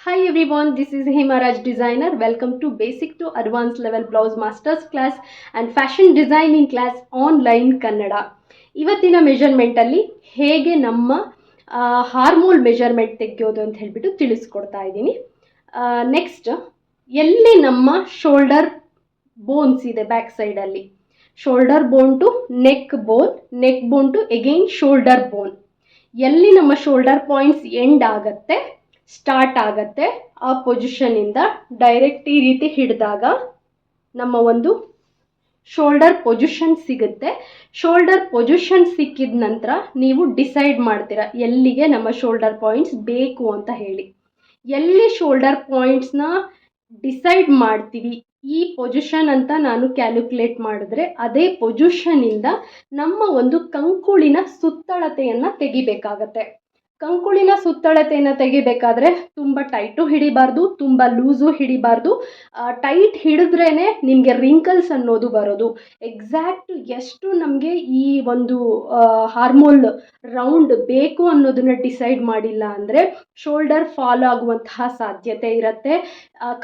Hi everyone, this is Hema designer. Welcome to basic to advanced level blouse masters class and fashion designing class online Kannada. ಇವತ್ತಿನ measurement ಅಲ್ಲಿ ಹೇಗೆ ನಮ್ಮ ಹಾರ್ಮೋಲ್ measurement ತೆಗೆಯೋದು ಅಂತ ಹೇಳ್ಬಿಟ್ಟು ತಿಳಿಸ್ಕೊಡ್ತಾ ಇದ್ದೀನಿ. ನೆಕ್ಸ್ಟ್ ಎಲ್ಲಿ ನಮ್ಮ ಶೋಲ್ಡರ್ ಬೋನ್ಸ್ ಇದೆ ಬ್ಯಾಕ್ ಸೈಡ್ ಅಲ್ಲಿ, shoulder bone to neck bone, neck bone to again shoulder bone, ಎಲ್ಲಿ ನಮ್ಮ ಶೋಲ್ಡರ್ ಪಾಯಿಂಟ್ಸ್ ಎಂಡ್ ಆಗತ್ತೆ ಸ್ಟಾರ್ಟ್ ಆಗತ್ತೆ ಆ ಪೊಸಿಷನಿಂದ ಡೈರೆಕ್ಟ್ ಈ ರೀತಿ ಹಿಡಿದಾಗ ನಮ್ಮ ಒಂದು ಶೋಲ್ಡರ್ ಪೊಸಿಷನ್ ಸಿಗುತ್ತೆ. ಶೋಲ್ಡರ್ ಪೊಸಿಷನ್ ಸಿಕ್ಕಿದ ನಂತರ ನೀವು ಡಿಸೈಡ್ ಮಾಡ್ತೀರಾ ಎಲ್ಲಿಗೆ ನಮ್ಮ ಶೋಲ್ಡರ್ ಪಾಯಿಂಟ್ಸ್ ಬೇಕು ಅಂತ ಹೇಳಿ. ಎಲ್ಲಿ ಶೋಲ್ಡರ್ ಪಾಯಿಂಟ್ಸ್ನ ಡಿಸೈಡ್ ಮಾಡ್ತೀವಿ ಈ ಪೊಸಿಷನ್ ಅಂತ ನಾನು ಕ್ಯಾಲ್ಕುಲೇಟ್ ಮಾಡಿದ್ರೆ ಅದೇ ಪೊಸಿಷನಿಂದ ನಮ್ಮ ಒಂದು ಕಂಕುಳಿನ ಸುತ್ತಳತೆಯನ್ನು ತೆಗಿಬೇಕಾಗತ್ತೆ. ಕಂಕುಳಿನ ಸುತ್ತಳತೆಯನ್ನು ತೆಗಿಬೇಕಾದ್ರೆ ತುಂಬ ಟೈಟು ಹಿಡಿಬಾರ್ದು, ತುಂಬ ಲೂಸು ಹಿಡಿಬಾರ್ದು. ಟೈಟ್ ಹಿಡಿದ್ರೇ ನಿಮಗೆ ರಿಂಕಲ್ಸ್ ಅನ್ನೋದು ಬರೋದು. ಎಕ್ಸಾಕ್ಟ್ ಎಷ್ಟು ನಮಗೆ ಈ ಒಂದು ಹಾರ್ಮೋಲ್ ರೌಂಡ್ ಬೇಕು ಅನ್ನೋದನ್ನ ಡಿಸೈಡ್ ಮಾಡಿಲ್ಲ ಅಂದರೆ ಶೋಲ್ಡರ್ ಫಾಲ್ ಆಗುವಂತಹ ಸಾಧ್ಯತೆ ಇರುತ್ತೆ.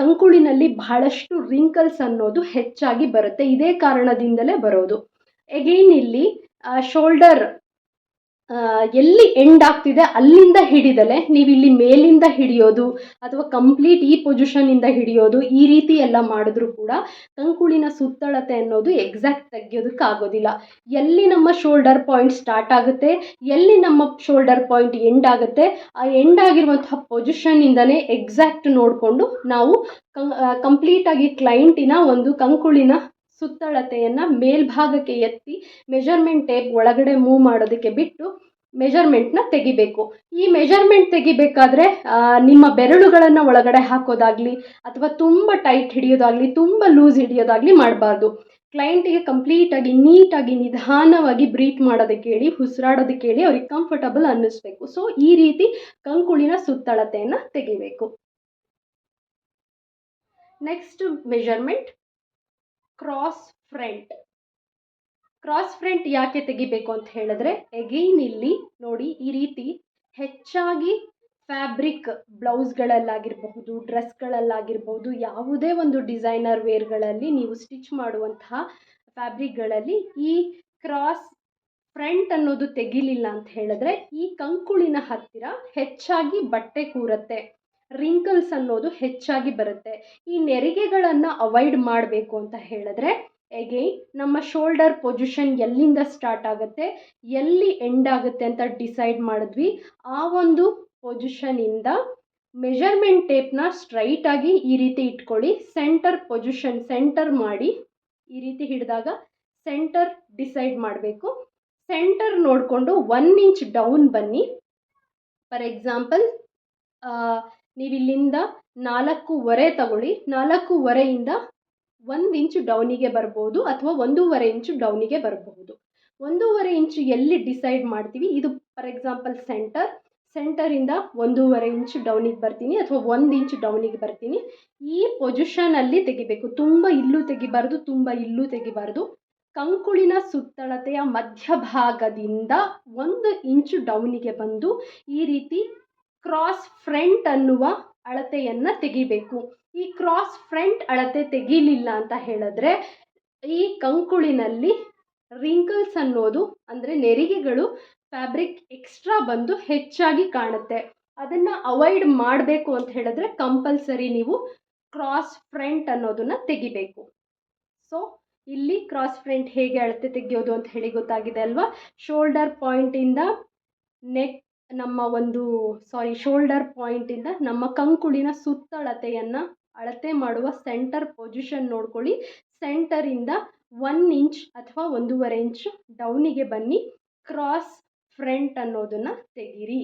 ಕಂಕುಳಿನಲ್ಲಿ ಬಹಳಷ್ಟು ರಿಂಕಲ್ಸ್ ಅನ್ನೋದು ಹೆಚ್ಚಾಗಿ ಬರುತ್ತೆ. ಇದೇ ಕಾರಣದಿಂದಲೇ ಬರೋದು. ಎಗೈನ್ ಇಲ್ಲಿ ಶೋಲ್ಡರ್ ಎಲ್ಲಿ ಎಂಡ್ ಆಗ್ತಿದೆ ಅಲ್ಲಿಂದ ಹಿಡಿದಲೆ ನೀವು ಇಲ್ಲಿ ಮೇಲಿಂದ ಹಿಡಿಯೋದು ಅಥವಾ ಕಂಪ್ಲೀಟ್ ಈ ಪೊಸಿಷನಿಂದ ಹಿಡಿಯೋದು ಈ ರೀತಿ ಎಲ್ಲ ಮಾಡಿದ್ರೂ ಕೂಡ ಕಂಕುಳಿನ ಸುತ್ತಳತೆ ಅನ್ನೋದು ಎಕ್ಸಾಕ್ಟ್ ತೆಗಿಯೋದಕ್ಕಾಗೋದಿಲ್ಲ. ಎಲ್ಲಿ ನಮ್ಮ ಶೋಲ್ಡರ್ ಪಾಯಿಂಟ್ ಸ್ಟಾರ್ಟ್ ಆಗುತ್ತೆ, ಎಲ್ಲಿ ನಮ್ಮ ಶೋಲ್ಡರ್ ಪಾಯಿಂಟ್ ಎಂಡ್ ಆಗುತ್ತೆ, ಆ ಎಂಡ್ ಆಗಿರುವಂತಹ ಪೊಸಿಷನ್ನಿಂದನೇ ಎಕ್ಸಾಕ್ಟ್ ನೋಡಿಕೊಂಡು ನಾವು ಕಂಪ್ಲೀಟಾಗಿ ಕ್ಲೈಂಟಿನ ಒಂದು ಕಂಕುಳಿನ ಸುತ್ತಳತೆಯನ್ನು ಮೇಲ್ಭಾಗಕ್ಕೆ ಎತ್ತಿ ಮೆಜರ್ಮೆಂಟ್ ಟೇಪ್ ಒಳಗಡೆ ಮೂವ್ ಮಾಡೋದಕ್ಕೆ ಬಿಟ್ಟು ಮೆಜರ್ಮೆಂಟ್ನ ತೆಗಿಬೇಕು. ಈ ಮೆಜರ್ಮೆಂಟ್ ತೆಗಿಬೇಕಾದ್ರೆ ನಿಮ್ಮ ಬೆರಳುಗಳನ್ನು ಒಳಗಡೆ ಹಾಕೋದಾಗಲಿ ಅಥವಾ ತುಂಬ ಟೈಟ್ ಹಿಡಿಯೋದಾಗಲಿ ತುಂಬ ಲೂಸ್ ಹಿಡಿಯೋದಾಗಲಿ ಮಾಡಬಾರ್ದು. ಕ್ಲೈಂಟಿಗೆ ಕಂಪ್ಲೀಟಾಗಿ ನೀಟಾಗಿ ನಿಧಾನವಾಗಿ ಬ್ರೀತ್ ಮಾಡೋದಕ್ಕೆ ಹೇಳಿ, ಉಸಿರಾಡೋದಕ್ಕೆ ಹೇಳಿ, ಅವ್ರಿಗೆ ಕಂಫರ್ಟಬಲ್ ಅನ್ನಿಸ್ಬೇಕು. ಸೊ ಈ ರೀತಿ ಕಂಕುಳಿನ ಸುತ್ತಳತೆಯನ್ನು ತೆಗಿಬೇಕು. Next measurement cross front. Cross front ಯಾಕೆ ತೆಗಿಬೇಕು ಅಂತ ಹೇಳಿದ್ರೆ ಎಗೈನ್ ಇಲ್ಲಿ ನೋಡಿ ಈ ರೀತಿ ಹೆಚ್ಚಾಗಿ ಫ್ಯಾಬ್ರಿಕ್ ಬ್ಲೌಸ್ಗಳಲ್ಲಾಗಿರಬಹುದು, ಡ್ರೆಸ್ಗಳಲ್ಲಾಗಿರ್ಬೋದು, ಯಾವುದೇ ಒಂದು ಡಿಸೈನರ್ ವೇರ್ಗಳಲ್ಲಿ ನೀವು ಸ್ಟಿಚ್ ಮಾಡುವಂತಹ ಫ್ಯಾಬ್ರಿಕ್ಗಳಲ್ಲಿ ಈ ಕ್ರಾಸ್ ಫ್ರಂಟ್ ಅನ್ನೋದು ತೆಗಿಲಿಲ್ಲ ಅಂತ ಹೇಳಿದ್ರೆ ಈ ಕಂಕುಳಿನ ಹತ್ತಿರ ಹೆಚ್ಚಾಗಿ ಬಟ್ಟೆ ಕೂರತ್ತೆ, ರಿಂಕಲ್ಸ್ ಅನ್ನೋದು ಹೆಚ್ಚಾಗಿ ಬರುತ್ತೆ. ಈ ನೆರಿಗೆಗಳನ್ನು ಅವಾಯ್ಡ್ ಮಾಡಬೇಕು ಅಂತ ಹೇಳಿದ್ರೆ ಎಗೈನ್ ನಮ್ಮ ಶೋಲ್ಡರ್ ಪೊಸಿಷನ್ ಎಲ್ಲಿಂದ ಸ್ಟಾರ್ಟ್ ಆಗುತ್ತೆ, ಎಲ್ಲಿ ಎಂಡ್ ಆಗುತ್ತೆ ಅಂತ ಡಿಸೈಡ್ ಮಾಡಿದ್ವಿ. ಆ ಒಂದು ಪೊಸಿಷನಿಂದ ಮೆಜರ್ಮೆಂಟ್ ಟೇಪ್ನ ಸ್ಟ್ರೈಟಾಗಿ ಈ ರೀತಿ ಇಟ್ಕೊಳ್ಳಿ. ಸೆಂಟರ್ ಪೊಸಿಷನ್ ಸೆಂಟರ್ ಮಾಡಿ ಈ ರೀತಿ ಹಿಡಿದಾಗ ಸೆಂಟರ್ ಡಿಸೈಡ್ ಮಾಡಬೇಕು. ಸೆಂಟರ್ ನೋಡಿಕೊಂಡು 1 ಇಂಚ್ ಡೌನ್ ಬನ್ನಿ. ಫಾರ್ ಎಕ್ಸಾಂಪಲ್ ನೀವಿಲ್ಲಿಂದ 4.25 ತಗೊಳ್ಳಿ. 4.25ಇಂದ 1 ಇಂಚು ಡೌನಿಗೆ ಬರ್ಬೋದು ಅಥವಾ 1.5 ಇಂಚು ಡೌನಿಗೆ ಬರಬಹುದು. 1.5 ಇಂಚು ಎಲ್ಲಿ ಡಿಸೈಡ್ ಮಾಡ್ತೀವಿ, ಇದು ಫಾರ್ ಎಕ್ಸಾಂಪಲ್ ಸೆಂಟರಿಂದ 1.5 ಇಂಚು ಡೌನಿಗೆ ಬರ್ತೀನಿ ಅಥವಾ 1 ಇಂಚು ಡೌನಿಗೆ ಬರ್ತೀನಿ. ಈ ಪೊಸಿಷನಲ್ಲಿ ತೆಗಿಬೇಕು. ತುಂಬ ಇಲ್ಲೂ ತೆಗಿಬಾರ್ದು, ತುಂಬ ಇಲ್ಲೂ ತೆಗಿಬಾರ್ದು. ಕಂಕುಳಿನ ಸುತ್ತಳತೆಯ ಮಧ್ಯಭಾಗದಿಂದ 1 ಇಂಚು ಡೌನಿಗೆ ಬಂದು ಈ ರೀತಿ ಕ್ರಾಸ್ ಫ್ರಂಟ್ ಅನ್ನುವ ಅಳತೆಯನ್ನು ತೆಗಿಬೇಕು. ಈ ಕ್ರಾಸ್ ಫ್ರಂಟ್ ಅಳತೆ ತೆಗಿಲಿಲ್ಲ ಅಂತ ಹೇಳಿದ್ರೆ ಈ ಕಂಕುಳಿನಲ್ಲಿ ರಿಂಕಲ್ಸ್ ಅನ್ನೋದು ಅಂದರೆ ನೆರಿಗೆಗಳು ಫ್ಯಾಬ್ರಿಕ್ ಎಕ್ಸ್ಟ್ರಾ ಬಂದು ಹೆಚ್ಚಾಗಿ ಕಾಣುತ್ತೆ. ಅದನ್ನು ಅವಾಯ್ಡ್ ಮಾಡಬೇಕು ಅಂತ ಹೇಳಿದ್ರೆ ಕಂಪಲ್ಸರಿ ನೀವು ಕ್ರಾಸ್ ಫ್ರಂಟ್ ಅನ್ನೋದನ್ನು ತೆಗಿಬೇಕು. ಸೊ ಇಲ್ಲಿ ಕ್ರಾಸ್ ಫ್ರಂಟ್ ಹೇಗೆ ಅಳತೆ ತೆಗೆಯೋದು ಅಂತ ಹೇಳಿ ಗೊತ್ತಾಗಿದೆ ಅಲ್ವಾ. ಶೋಲ್ಡರ್ ಪಾಯಿಂಟಿಂದ ಶೋಲ್ಡರ್ ಪಾಯಿಂಟಿಂದ ನಮ್ಮ ಕಂಕುಳಿನ ಸುತ್ತಳತೆಯನ್ನು ಅಳತೆ ಮಾಡುವ ಸೆಂಟರ್ ಪೊಸಿಷನ್ ನೋಡ್ಕೊಳ್ಳಿ. ಸೆಂಟರಿಂದ 1 ಇಂಚ್ ಅಥವಾ 1.5 ಇಂಚು ಡೌನಿಗೆ ಬನ್ನಿ. ಕ್ರಾಸ್ ಫ್ರಂಟ್ ಅನ್ನೋದನ್ನು ತೆಗೀರಿ.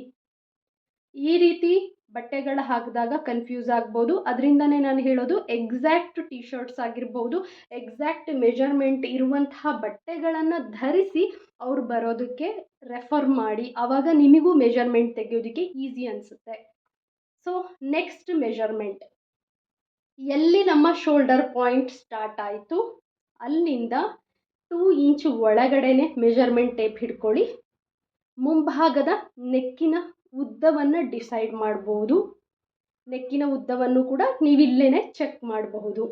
ಈ ರೀತಿ ಬಟ್ಟೆಗಳು ಹಾಕಿದಾಗ ಕನ್ಫ್ಯೂಸ್ ಆಗ್ಬೋದು. ಅದರಿಂದನೇ ನಾನು ಹೇಳೋದು ಎಕ್ಸಾಕ್ಟ್ ಟಿ ಶರ್ಟ್ಸ್ ಆಗಿರ್ಬೋದು, ಎಕ್ಸಾಕ್ಟ್ ಮೆಜರ್ಮೆಂಟ್ ಇರುವಂತಹ ಬಟ್ಟೆಗಳನ್ನು ಧರಿಸಿ ಅವ್ರು ಬರೋದಕ್ಕೆ ರೆಫರ್ ಮಾಡಿ. ಆವಾಗ ನಿಮಗೂ ಮೆಜರ್ಮೆಂಟ್ ತೆಗೆಯೋದಕ್ಕೆ ಈಸಿ ಅನಿಸುತ್ತೆ. ಸೊ ನೆಕ್ಸ್ಟ್ ಮೆಜರ್ಮೆಂಟ್ ಎಲ್ಲಿ ನಮ್ಮ ಶೋಲ್ಡರ್ ಪಾಯಿಂಟ್ ಸ್ಟಾರ್ಟ್ ಆಯಿತು ಅಲ್ಲಿಂದ 2 ಇಂಚು ಒಳಗಡೆನೆ ಮೆಜರ್ಮೆಂಟ್ ಟೇಪ್ ಹಿಡ್ಕೊಳ್ಳಿ. ಮುಂಭಾಗದ ನೆಕ್ಕಿನ ಉದ್ದವನ್ನು ಡಿಸೈಡ್ ಮಾಡ್ಬೋದು. ನೆಕ್ಕಿನ ಉದ್ದವನ್ನು ಕೂಡ ನೀವಿಲ್ಲೇನೆ ಚೆಕ್ ಮಾಡಬಹುದು.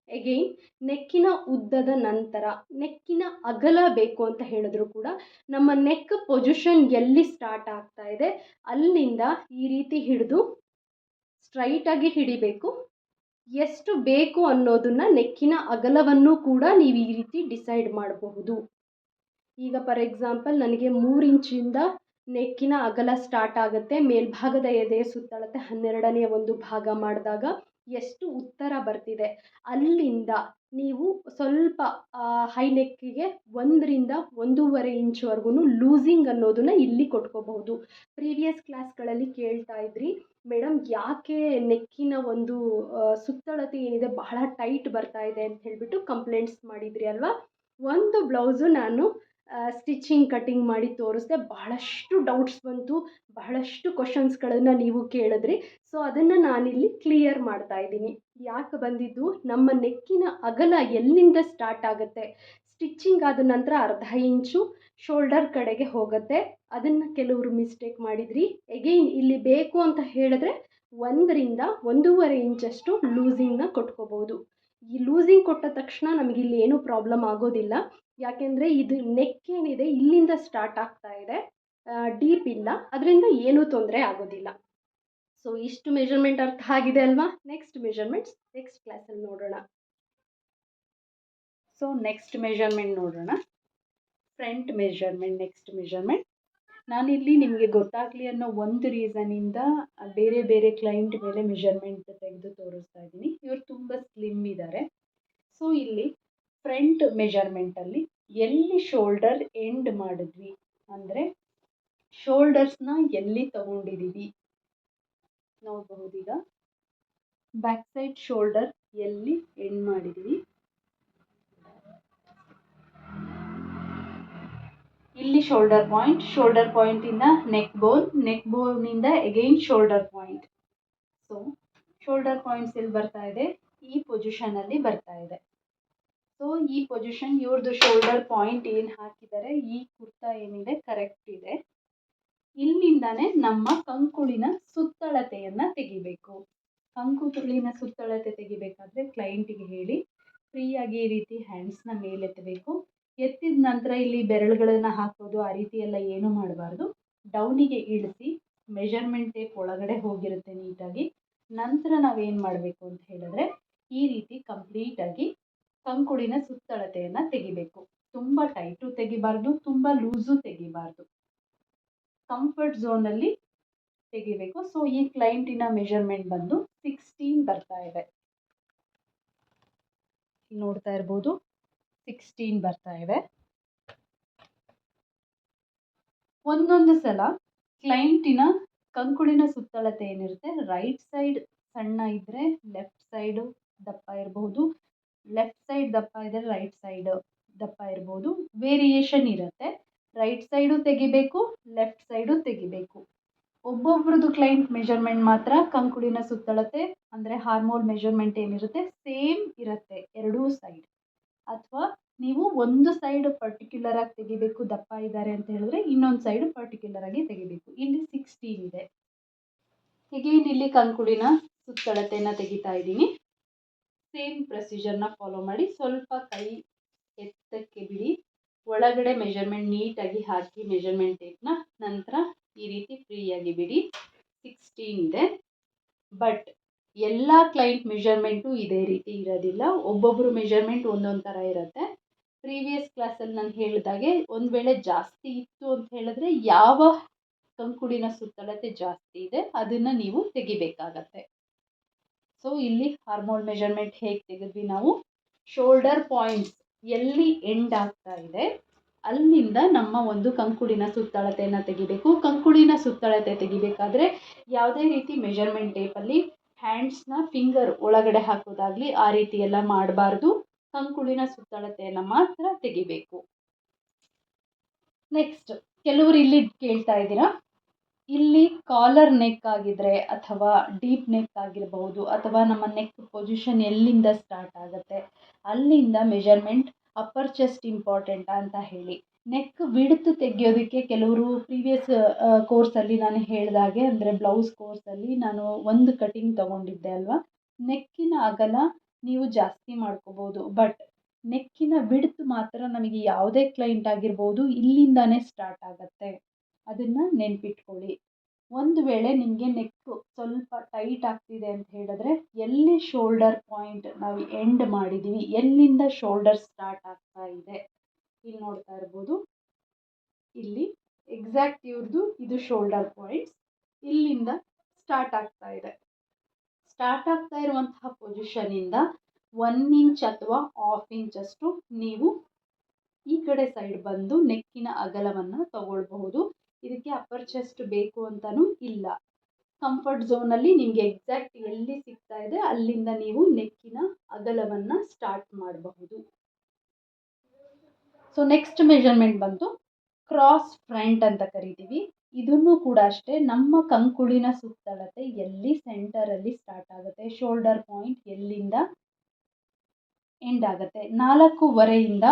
ಎಗೈನ್ ನೆಕ್ಕಿನ ಉದ್ದದ ನಂತರ ನೆಕ್ಕಿನ ಅಗಲ ಬೇಕು ಅಂತ ಹೇಳಿದ್ರು ಕೂಡ ನಮ್ಮ ನೆಕ್ ಪೊಸಿಷನ್ ಎಲ್ಲಿ ಸ್ಟಾರ್ಟ್ ಆಗ್ತಾ ಇದೆ ಅಲ್ಲಿಂದ ಈ ರೀತಿ ಹಿಡಿದು ಸ್ಟ್ರೈಟಾಗಿ ಹಿಡಿಬೇಕು. ಎಷ್ಟು ಬೇಕು ಅನ್ನೋದನ್ನು ನೆಕ್ಕಿನ ಅಗಲವನ್ನು ಕೂಡ ನೀವು ಈ ರೀತಿ ಡಿಸೈಡ್ ಮಾಡಬಹುದು. ಈಗ ಫಾರ್ ಎಕ್ಸಾಂಪಲ್ ನನಗೆ 3 ಇಂಚಿಂದ ನೆಕ್ಕಿನ ಅಗಲ ಸ್ಟಾರ್ಟ್ ಆಗುತ್ತೆ. ಮೇಲ್ಭಾಗದ ಎದೆಯ ಸುತ್ತಳತೆ 12ನೇ ಒಂದು ಭಾಗ ಮಾಡಿದಾಗ ಎಷ್ಟು ಉತ್ತರ ಬರ್ತಿದೆ ಅಲ್ಲಿಂದ ನೀವು ಸ್ವಲ್ಪ ಹೈ ನೆಕ್ಕಿಗೆ 1ರಿಂದ 1.5 ಇಂಚ್ವರೆಗೂ ಲೂಸಿಂಗ್ ಅನ್ನೋದನ್ನು ಇಲ್ಲಿ ಕೊಟ್ಕೋಬಹುದು. ಪ್ರೀವಿಯಸ್ ಕ್ಲಾಸ್ಗಳಲ್ಲಿ ಕೇಳ್ತಾ ಇದ್ರಿ, ಮೇಡಮ್ ಯಾಕೆ ನೆಕ್ಕಿನ ಒಂದು ಸುತ್ತಳತೆ ಏನಿದೆ ಬಹಳ ಟೈಟ್ ಬರ್ತಾ ಇದೆ ಅಂತ ಹೇಳಿಬಿಟ್ಟು ಕಂಪ್ಲೇಂಟ್ಸ್ ಮಾಡಿದ್ರಿ ಅಲ್ವಾ. ಒಂದು ಬ್ಲೌಸು ನಾನು ಸ್ಟಿಚಿಂಗ್ ಕಟಿಂಗ್ ಮಾಡಿ ತೋರಿಸ್ದೆ, ಬಹಳಷ್ಟು ಡೌಟ್ಸ್ ಬಂತು, ಬಹಳಷ್ಟು ಕ್ವಶನ್ಸ್ಗಳನ್ನು ನೀವು ಕೇಳಿದ್ರಿ. ಸೊ ಅದನ್ನು ನಾನಿಲ್ಲಿ ಕ್ಲಿಯರ್ ಮಾಡ್ತಾ ಇದ್ದೀನಿ. ಯಾಕೆ ಬಂದಿದ್ದು, ನಮ್ಮ ನೆಕ್ಕಿನ ಅಗಲ ಎಲ್ಲಿಂದ ಸ್ಟಾರ್ಟ್ ಆಗುತ್ತೆ, ಸ್ಟಿಚ್ಚಿಂಗ್ ಆದ ನಂತರ 1/2 ಇಂಚು ಶೋಲ್ಡರ್ ಕಡೆಗೆ ಹೋಗುತ್ತೆ. ಅದನ್ನು ಕೆಲವರು ಮಿಸ್ಟೇಕ್ ಮಾಡಿದ್ರಿ. ಎಗೈನ್ ಇಲ್ಲಿ ಬೇಕು ಅಂತ ಹೇಳಿದ್ರೆ 1ರಿಂದ 1.5 ಇಂಚಷ್ಟು ಲೂಸಿಂಗ್ನ ಕೊಟ್ಕೋಬೋದು. ಈ ಲೂಸಿಂಗ್ ಕೊಟ್ಟ ತಕ್ಷಣ ನಮಗಿಲ್ಲಿ ಏನೂ ಪ್ರಾಬ್ಲಮ್ ಆಗೋದಿಲ್ಲ. ಯಾಕೆಂದರೆ ಇದು ನೆಕ್ ಏನಿದೆ ಇಲ್ಲಿಂದ ಸ್ಟಾರ್ಟ್ ಆಗ್ತಾ ಇದೆ, ಡೀಪ್ ಇಲ್ಲ, ಅದರಿಂದ ಏನೂ ತೊಂದರೆ ಆಗೋದಿಲ್ಲ. ಸೊ ಇಷ್ಟು ಮೆಜರ್ಮೆಂಟ್ ಅರ್ಥ ಆಗಿದೆ ಅಲ್ವಾ. ನೆಕ್ಸ್ಟ್ ಮೆಜರ್ಮೆಂಟ್ಸ್ ನೆಕ್ಸ್ಟ್ ಕ್ಲಾಸಲ್ಲಿ ನೋಡೋಣ. ಸೊ ನೆಕ್ಸ್ಟ್ ಮೆಜರ್ಮೆಂಟ್ ನೋಡೋಣ. Front measurement. ನೆಕ್ಸ್ಟ್ ಮೆಜರ್ಮೆಂಟ್ ನಾನಿಲ್ಲಿ ನಿಮಗೆ ಗೊತ್ತಾಗಲಿ ಅನ್ನೋ ಒಂದು ರೀಸನಿಂದ ಬೇರೆ ಬೇರೆ ಕ್ಲೈಂಟ್ ಮೇಲೆ ಮೆಜರ್ಮೆಂಟ್ ತೆಗೆದು ತೋರಿಸ್ತಾ ಇದ್ದೀನಿ. ಇವರು ತುಂಬ ಸ್ಲಿಮ್ ಇದ್ದಾರೆ. ಸೊ ಇಲ್ಲಿ ಫ್ರಂಟ್ ಮೆಜರ್ಮೆಂಟಲ್ಲಿ ಎಲ್ಲಿ ಶೋಲ್ಡರ್ ಎಂಡ್ ಮಾಡಿದ್ವಿ ಅಂದರೆ ಶೋಲ್ಡರ್ಸ್ನ ಎಲ್ಲಿ ತಗೊಂಡಿದ್ದೀವಿ ನೋಡಬಹುದೀಗ. ಬ್ಯಾಕ್ ಸೈಡ್ ಶೋಲ್ಡರ್ ಎಲ್ಲಿ ಎಂಡ್ ಮಾಡಿದ್ದೀವಿ, ಇಲ್ಲಿ ಶೋಲ್ಡರ್ ಪಾಯಿಂಟಿಂದ ನೆಕ್ ಬೋನಿಂದ again shoulder point. So shoulder points ಎಲ್ಲಿ ಬರ್ತಾ ಇದೆ, ಈ ಪೊಸಿಷನಲ್ಲಿ ಬರ್ತಾ ಇದೆ. ಸೊ ಈ ಪೊಸಿಷನ್ ಇವ್ರದ್ದು ಶೋಲ್ಡರ್ ಪಾಯಿಂಟ್ ಏನು ಹಾಕಿದ್ದಾರೆ, ಈ ಕುರ್ತಾ ಏನಿದೆ ಕರೆಕ್ಟ್ ಇದೆ. ಇಲ್ಲಿಂದಾನೆ ನಮ್ಮ ಕಂಕುಳಿನ ಸುತ್ತಳತೆಯನ್ನು ತೆಗಿಬೇಕು. ಕಂಕುಳಿನ ಸುತ್ತಳತೆ ತೆಗಿಬೇಕಾದ್ರೆ ಕ್ಲೈಂಟಿಗೆ ಹೇಳಿ ಫ್ರೀಯಾಗಿ ಈ ರೀತಿ ಹ್ಯಾಂಡ್ಸ್ನ ಮೇಲೆತ್ತಬೇಕು. ಎತ್ತಿದ ನಂತರ ಇಲ್ಲಿ ಬೆರಳುಗಳನ್ನು ಹಾಕೋದು ಆ ರೀತಿ ಎಲ್ಲ ಏನೂ ಮಾಡಬಾರ್ದು. ಡೌನಿಗೆ ಇಳಿಸಿ ಮೆಜರ್ಮೆಂಟ್ ಟೇಪ್ ಒಳಗಡೆ ಹೋಗಿರುತ್ತೆ ನೀಟಾಗಿ. ನಂತರ ನಾವೇನು ಮಾಡಬೇಕು ಅಂತ ಹೇಳಿದ್ರೆ ಈ ರೀತಿ ಕಂಪ್ಲೀಟಾಗಿ ಕಂಕುಳಿನ ಸುತ್ತಳತೆಯನ್ನು ತೆಗಿಬೇಕು. ತುಂಬ ಟೈಟು ತೆಗಿಬಾರ್ದು, ತುಂಬ ಲೂಸು ತೆಗಿಬಾರ್ದು, ಕಂಫರ್ಟ್ ಝೋನಲ್ಲಿ ತೆಗಿಬೇಕು. ಸೊ ಈ ಕ್ಲೈಂಟಿನ ಮೆಜರ್ಮೆಂಟ್ ಬಂದು 16 ಬರ್ತಾ ಇದೆ, ನೋಡ್ತಾ ಇರ್ಬೋದು 16 ಬರ್ತಾ ಇದೆ. ಒಂದೊಂದು ಸಲ ಕ್ಲೈಂಟಿನ ಕಂಕುಳಿನ ಸುತ್ತಳತೆ ಏನಿರುತ್ತೆ, ರೈಟ್ ಸೈಡ್ ಸಣ್ಣ ಇದ್ದರೆ ಲೆಫ್ಟ್ ಸೈಡು ದಪ್ಪ ಇರಬಹುದು, ಲೆಫ್ಟ್ ಸೈಡ್ ದಪ್ಪ ಇದ್ದರೆ ರೈಟ್ ಸೈಡ್ ದಪ್ಪ ಇರ್ಬೋದು, ವೇರಿಯೇಷನ್ ಇರುತ್ತೆ. ರೈಟ್ ಸೈಡು ತೆಗಿಬೇಕು, ಲೆಫ್ಟ್ ಸೈಡು ತೆಗಿಬೇಕು. ಒಬ್ಬೊಬ್ರದ್ದು ಕ್ಲೈಂಟ್ ಮೆಜರ್ಮೆಂಟ್ ಮಾತ್ರ ಕಂಕುಳಿನ ಸುತ್ತಳತೆ ಅಂದರೆ ಹಾರ್ಮೋಲ್ ಮೆಜರ್ಮೆಂಟ್ ಏನಿರುತ್ತೆ ಸೇಮ್ ಇರುತ್ತೆ ಎರಡೂ ಸೈಡ್. ಅಥವಾ ನೀವು ಒಂದು ಸೈಡ್ ಪರ್ಟಿಕ್ಯುಲರ್ ಆಗಿ ತೆಗಿಬೇಕು, ದಪ್ಪ ಇದ್ದಾರೆ ಅಂತ ಹೇಳಿದ್ರೆ ಇನ್ನೊಂದು ಸೈಡ್ ಪರ್ಟಿಕ್ಯುಲರ್ ಆಗಿ ತೆಗಿಬೇಕು. ಇಲ್ಲಿ 16 ಇದೆ. ಹೀಗೇನು ಇಲ್ಲಿ ಕಂಕುಳಿನ ಸುತ್ತಳತೆಯನ್ನು ತೆಗಿತಾ ಇದ್ದೀನಿ. ಸೇಮ್ ಪ್ರೊಸೀಜರ್ನ ಫಾಲೋ ಮಾಡಿ. ಸ್ವಲ್ಪ ಕೈ ಎತ್ತಕ್ಕೆ ಬಿಡಿ, ಒಳಗಡೆ ಮೆಜರ್ಮೆಂಟ್ ನೀಟಾಗಿ ಹಾಕಿ ಮೆಜರ್ಮೆಂಟ್ ಟೇಪ್ನ, ನಂತರ ಈ ರೀತಿ ಫ್ರೀಯಾಗಿ ಬಿಡಿ. 16 ಇದೆ. ಬಟ್ ಎಲ್ಲ ಕ್ಲೈಂಟ್ ಮೆಜರ್ಮೆಂಟು ಇದೇ ರೀತಿ ಇರೋದಿಲ್ಲ. ಒಬ್ಬೊಬ್ಬರು ಮೆಜರ್ಮೆಂಟ್ ಒಂದೊಂದು ಥರ ಇರುತ್ತೆ. ಪ್ರೀವಿಯಸ್ ಕ್ಲಾಸಲ್ಲಿ ನಾನು ಹೇಳಿದಾಗೆ ಒಂದು ವೇಳೆ ಜಾಸ್ತಿ ಇತ್ತು ಅಂತ ಹೇಳಿದ್ರೆ ಯಾವ ಕಂಕುಳಿನ ಸುತ್ತಳತೆ ಜಾಸ್ತಿ ಇದೆ ಅದನ್ನು ನೀವು ತೆಗಿಬೇಕಾಗತ್ತೆ. ಸೊ ಇಲ್ಲಿ ಹಾರ್ಮೋಲ್ ಮೆಜರ್ಮೆಂಟ್ ಹೇಗೆ ತೆಗೆದ್ವಿ ನಾವು, ಶೋಲ್ಡರ್ ಪಾಯಿಂಟ್ಸ್ ಎಲ್ಲಿ ಎಂಡ್ ಆಗ್ತಾ ಇದೆ ಅಲ್ಲಿಂದ ನಮ್ಮ ಒಂದು ಕಂಕುಳಿನ ಸುತ್ತಳತೆಯನ್ನು ತೆಗಿಬೇಕು. ಕಂಕುಳಿನ ಸುತ್ತಳತೆ ತೆಗಿಬೇಕಾದ್ರೆ ಯಾವುದೇ ರೀತಿ ಮೆಜರ್ಮೆಂಟ್ ಟೇಪಲ್ಲಿ ಹ್ಯಾಂಡ್ಸ್ನ ಫಿಂಗರ್ ಒಳಗಡೆ ಹಾಕೋದಾಗಲಿ ಆ ರೀತಿ ಎಲ್ಲ ಮಾಡಬಾರ್ದು. ಕಂಕುಳಿನ ಸುತ್ತಳತೆಯನ್ನು ಮಾತ್ರ ತೆಗಿಬೇಕು. ನೆಕ್ಸ್ಟ್ ಕೆಲವರು ಇಲ್ಲಿ ಕೇಳ್ತಾ ಇದ್ದೀರಾ, ಇಲ್ಲಿ ಕಾಲರ್ ನೆಕ್ ಆಗಿದ್ರೆ ಅಥವಾ ಡೀಪ್ ನೆಕ್ ಆಗಿರಬಹುದು, ಅಥವಾ ನಮ್ಮ ನೆಕ್ ಪೊಸಿಷನ್ ಎಲ್ಲಿಂದ ಸ್ಟಾರ್ಟ್ ಆಗುತ್ತೆ ಅಲ್ಲಿಂದ ಮೆಜರ್ಮೆಂಟ್ ಅಪ್ಪರ್ ಚೆಸ್ಟ್ ಇಂಪಾರ್ಟೆಂಟಾ ಅಂತ ಹೇಳಿ. ನೆಕ್ ವಿಡ್ತ್ ತೆಗೆಯೋದಕ್ಕೆ ಕೆಲವರು ಪ್ರೀವಿಯಸ್ ಕೋರ್ಸಲ್ಲಿ ನಾನು ಹೇಳಿದಾಗೆ ಅಂದರೆ ಬ್ಲೌಸ್ ಕೋರ್ಸಲ್ಲಿ ನಾನು ಒಂದು ಕಟಿಂಗ್ ತೊಗೊಂಡಿದ್ದೆ ಅಲ್ವಾ. ನೆಕ್ಕಿನ ಅಗಲ ನೀವು ಜಾಸ್ತಿ ಮಾಡ್ಕೋಬೋದು, ಬಟ್ ನೆಕ್ಕಿನ ವಿಡ್ತ್ ಮಾತ್ರ ನಮಗೆ ಯಾವುದೇ ಕ್ಲೈಂಟ್ ಆಗಿರ್ಬೋದು ಇಲ್ಲಿಂದಾನೇ ಸ್ಟಾರ್ಟ್ ಆಗುತ್ತೆ. ಅದನ್ನು ನೆನ್ಪಿಟ್ಕೊಳ್ಳಿ. ಒಂದು ವೇಳೆ ನಿಮಗೆ ನೆಕ್ಕು ಸ್ವಲ್ಪ ಟೈಟ್ ಆಗ್ತಿದೆ ಅಂತ ಹೇಳಿದ್ರೆ ಎಲ್ಲಿ ಶೋಲ್ಡರ್ ಪಾಯಿಂಟ್ ನಾವು ಎಂಡ್ ಮಾಡಿದ್ದೀವಿ, ಎಲ್ಲಿಂದ ಶೋಲ್ಡರ್ ಸ್ಟಾರ್ಟ್ ಆಗ್ತಾ ಇದೆ, ಇಲ್ಲಿ ನೋಡ್ತಾ ಇರ್ಬೋದು. ಇಲ್ಲಿ ಎಕ್ಸಾಕ್ಟ್ ಇವ್ರದ್ದು ಇದು ಶೋಲ್ಡರ್ ಪಾಯಿಂಟ್ಸ್ ಇಲ್ಲಿಂದ ಸ್ಟಾರ್ಟ್ ಆಗ್ತಾ ಇದೆ. ಸ್ಟಾರ್ಟ್ ಆಗ್ತಾ ಇರುವಂತಹ ಪೊಸಿಷನಿಂದ 1 ಇಂಚ್ ಅಥವಾ 1/2 ಇಂಚ್ ಅಷ್ಟು ನೀವು ಈ ಕಡೆ ಸೈಡ್ ಬಂದು ನೆಕ್ಕಿನ ಅಗಲವನ್ನು ತಗೊಳ್ಬಹುದು. ಇದಕ್ಕೆ ಅಪ್ಪರ್ ಚೆಸ್ಟ್ ಬೇಕು ಅಂತಲೂ ಇಲ್ಲ. ಕಂಫರ್ಟ್ ಝೋನಲ್ಲಿ ನಿಮಗೆ ಎಕ್ಸಾಕ್ಟ್ ಎಲ್ಲಿ ಸಿಗ್ತಾ ಇದೆ ಅಲ್ಲಿಂದ ನೀವು ನೆಕ್ಕಿನ ಅಗಲವನ್ನು ಸ್ಟಾರ್ಟ್ ಮಾಡಬಹುದು. ಸೊ ನೆಕ್ಸ್ಟ್ ಮೆಜರ್ಮೆಂಟ್ ಬಂತು ಕ್ರಾಸ್ ಫ್ರಂಟ್ ಅಂತ ಕರಿತೀವಿ. ಇದನ್ನು ಕೂಡ ಅಷ್ಟೇ ನಮ್ಮ ಕಂಕುಳಿನ ಸುತ್ತಳತೆ ಎಲ್ಲಿ ಸೆಂಟರಲ್ಲಿ ಸ್ಟಾರ್ಟ್ ಆಗುತ್ತೆ, ಶೋಲ್ಡರ್ ಪಾಯಿಂಟ್ ಎಲ್ಲಿಂದ ಎಂಡ್ ಆಗುತ್ತೆ, 4.5ಇಂದ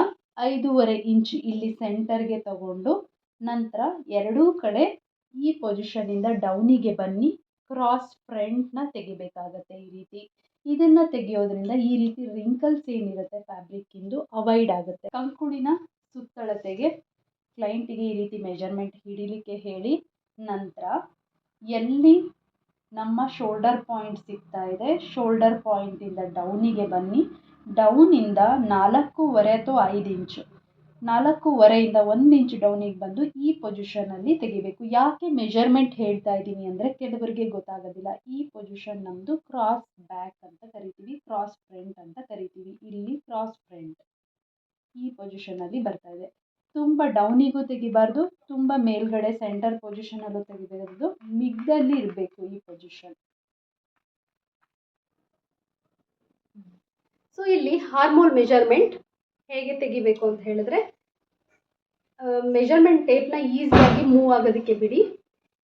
5.5 ಇಂಚ್ ಇಲ್ಲಿ ಸೆಂಟರ್ಗೆ ತಗೊಂಡು ನಂತರ ಎರಡೂ ಕಡೆ ಈ ಪೊಸಿಷನಿಂದ ಡೌನಿಗೆ ಬನ್ನಿ ಕ್ರಾಸ್ ಫ್ರಂಟ್ನ ತೆಗಿಬೇಕಾಗತ್ತೆ. ಈ ರೀತಿ ಇದನ್ನು ತೆಗೆಯೋದ್ರಿಂದ ಈ ರೀತಿ ರಿಂಕಲ್ಸ್ ಏನಿರುತ್ತೆ ಫ್ಯಾಬ್ರಿಕ್ಕಿಂದು ಅವಾಯ್ಡ್ ಆಗುತ್ತೆ. ಕಂಕುಳಿನ ಸುತ್ತಳತೆಗೆ ಕ್ಲೈಂಟಿಗೆ ಈ ರೀತಿ ಮೆಜರ್ಮೆಂಟ್ ಹಿಡಿಲಿಕ್ಕೆ ಹೇಳಿ ನಂತರ ಎಲ್ಲಿ ನಮ್ಮ ಶೋಲ್ಡರ್ ಪಾಯಿಂಟ್ ಸಿಗ್ತಾ ಇದೆ ಶೋಲ್ಡರ್ ಪಾಯಿಂಟಿಂದ ಡೌನಿಗೆ ಬನ್ನಿ. ಡೌನಿಂದ 4.5 ಅಥವಾ 5 ಇಂಚು, 4.5ಇಂದ 1 ಇಂಚ್ ಡೌನಿಗೆ ಬಂದು ಈ ಪೊಸಿಷನಲ್ಲಿ ತೆಗಿಬೇಕು. ಯಾಕೆ ಮೆಜರ್ಮೆಂಟ್ ಹೇಳ್ತಾ ಇದ್ದೀನಿ ಅಂದರೆ ಕೆಲವರಿಗೆ ಗೊತ್ತಾಗೋದಿಲ್ಲ. ಈ ಪೊಸಿಷನ್ ನಮ್ಮದು ಕ್ರಾಸ್ ಬ್ಯಾಕ್ ಅಂತ ಕರಿತೀವಿ, ಕ್ರಾಸ್ ಫ್ರಂಟ್ ಅಂತ ಕರಿತೀವಿ. ಇಲ್ಲಿ ಕ್ರಾಸ್ ಫ್ರಂಟ್ ಈ ಪೊಸಿಷನಲ್ಲಿ ಬರ್ತಾ ಇದೆ. ತುಂಬ ಡೌನಿಗೂ ತೆಗಿಬಾರ್ದು, ತುಂಬ ಮೇಲ್ಗಡೆ ಸೆಂಟರ್ ಪೊಸಿಷನಲ್ಲೂ ತೆಗಿಬಾರ್ದು, ಮಿಡ್ಡಲ್ಲಿ ಇರಬೇಕು ಈ ಪೊಸಿಷನ್. ಸೊ ಇಲ್ಲಿ ಹಾರ್ಮೋಲ್ ಮೆಜರ್ಮೆಂಟ್ ಹೇಗೆ ತೆಗಿಬೇಕು ಅಂತ ಹೇಳಿದ್ರೆ ಮೆಜರ್ಮೆಂಟ್ ಟೇಪ್ನ ಈಸಿಯಾಗಿ ಮೂವ್ ಆಗೋದಕ್ಕೆ ಬಿಡಿ.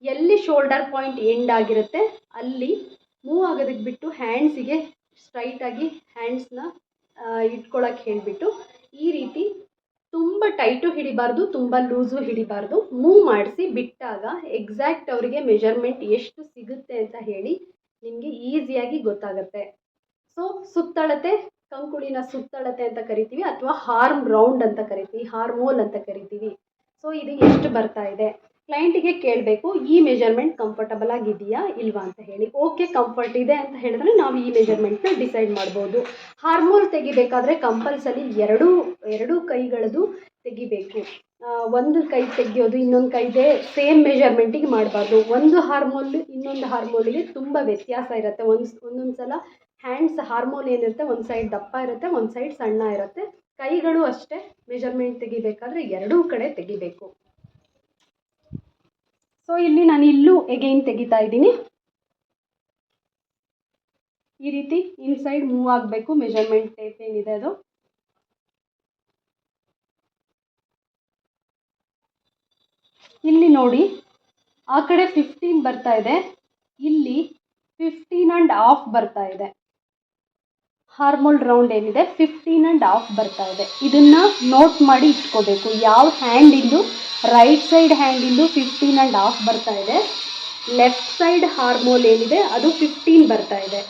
ಎಲ್ಲಿ ಶೋಲ್ಡರ್ ಪಾಯಿಂಟ್ ಎಂಡ್ ಆಗಿರುತ್ತೆ ಅಲ್ಲಿ ಮೂವ್ ಆಗೋದಕ್ಕೆ ಬಿಟ್ಟು ಹ್ಯಾಂಡ್ಸಿಗೆ ಸ್ಟ್ರೈಟಾಗಿ ಹ್ಯಾಂಡ್ಸ್ನ ಇಟ್ಕೊಳ್ಳೋಕ್ಕೆ ಹೇಳಿಬಿಟ್ಟು ಈ ರೀತಿ ತುಂಬ ಟೈಟು ಹಿಡಿಬಾರ್ದು, ತುಂಬ ಲೂಸು ಹಿಡಿಬಾರ್ದು, ಮೂವ್ ಮಾಡಿಸಿ ಬಿಟ್ಟಾಗ ಎಕ್ಸಾಕ್ಟ್ ಅವರಿಗೆ ಮೆಜರ್ಮೆಂಟ್ ಎಷ್ಟು ಸಿಗುತ್ತೆ ಅಂತ ಹೇಳಿ ನಿಮಗೆ ಈಸಿಯಾಗಿ ಗೊತ್ತಾಗುತ್ತೆ. ಸೊ ಸುತ್ತಳತೆ ಕಂಕುಳಿನ ಸುತ್ತಳತೆ ಅಂತ ಕರಿತೀವಿ ಅಥವಾ ಹಾರ್ಮ್ ರೌಂಡ್ ಅಂತ ಕರಿತೀವಿ, ಹಾರ್ಮೋಲ್ ಅಂತ ಕರಿತೀವಿ. ಸೊ ಇದು ಎಷ್ಟು ಬರ್ತಾ ಇದೆ ಕ್ಲೈಂಟಿಗೆ ಕೇಳಬೇಕು, ಈ ಮೆಜರ್ಮೆಂಟ್ ಕಂಫರ್ಟಬಲ್ ಆಗಿದೆಯಾ ಇಲ್ವಾ ಅಂತ ಹೇಳಿ. ಓಕೆ ಕಂಫರ್ಟ್ ಇದೆ ಅಂತ ಹೇಳಿದ್ರೆ ನಾವು ಈ ಮೆಜರ್ಮೆಂಟ್ನ ಡಿಸೈಡ್ ಮಾಡ್ಬೋದು. ಹಾರ್ಮೋಲ್ ತೆಗಿಬೇಕಾದ್ರೆ ಕಂಪಲ್ಸರಿ ಎರಡೂ ಕೈಗಳದ್ದು ತೆಗಿಬೇಕು. ಒಂದು ಕೈ ತೆಗಿಯೋದು ಇನ್ನೊಂದು ಕೈಗೆ ಸೇಮ್ ಮೆಜರ್ಮೆಂಟಿಗೆ ಮಾಡಬಾರ್ದು. ಒಂದು ಹಾರ್ಮೋಲ್ ಇನ್ನೊಂದು ಹಾರ್ಮೋಲಿಗೆ ತುಂಬ ವ್ಯತ್ಯಾಸ ಇರುತ್ತೆ. ಒಂದೊಂದು ಸಲ ಹ್ಯಾಂಡ್ಸ್ ಹಾರ್ಮೋಲ್ ಏನಿರುತ್ತೆ ಒಂದು ಸೈಡ್ ದಪ್ಪ ಇರುತ್ತೆ, ಒಂದು ಸೈಡ್ ಸಣ್ಣ ಇರುತ್ತೆ. ಕೈಗಳು ಅಷ್ಟೇ ಮೆಜರ್ಮೆಂಟ್ ತೆಗಿಬೇಕಾದ್ರೆ ಎರಡೂ ಕಡೆ ತೆಗಿಬೇಕು. ಸೊ ಇಲ್ಲಿ ನಾನು ಇಲ್ಲೂ ಎಗೈನ್ ತೆಗಿತಾ ಇದ್ದೀನಿ. ಈ ರೀತಿ ಇನ್ಸೈಡ್ ಮೂವ್ ಆಗಬೇಕು ಮೆಜರ್ಮೆಂಟ್ ಟೇಪ್ ಏನಿದೆ ಅದು. ಇಲ್ಲಿ ನೋಡಿ ಆ ಕಡೆ 15 ಬರ್ತಾ ಇದೆ, ಇಲ್ಲಿ 15.5 ಬರ್ತಾ ಇದೆ. ಹಾರ್ಮೋಲ್ ರೌಂಡ್ ಏನಿದೆ 15.5 ಬರ್ತಾ ಇದೆ. ಇದನ್ನು ನೋಟ್ ಮಾಡಿ ಇಟ್ಕೋಬೇಕು. ಯಾವ ಹ್ಯಾಂಡಿಂದು ರೈಟ್ ಸೈಡ್ ಹ್ಯಾಂಡಿಂದು 15.5 ಬರ್ತಾ ಇದೆ, ಲೆಫ್ಟ್ ಸೈಡ್ ಹಾರ್ಮೋಲ್ ಏನಿದೆ ಅದು 15 ಬರ್ತಾ ಇದೆ.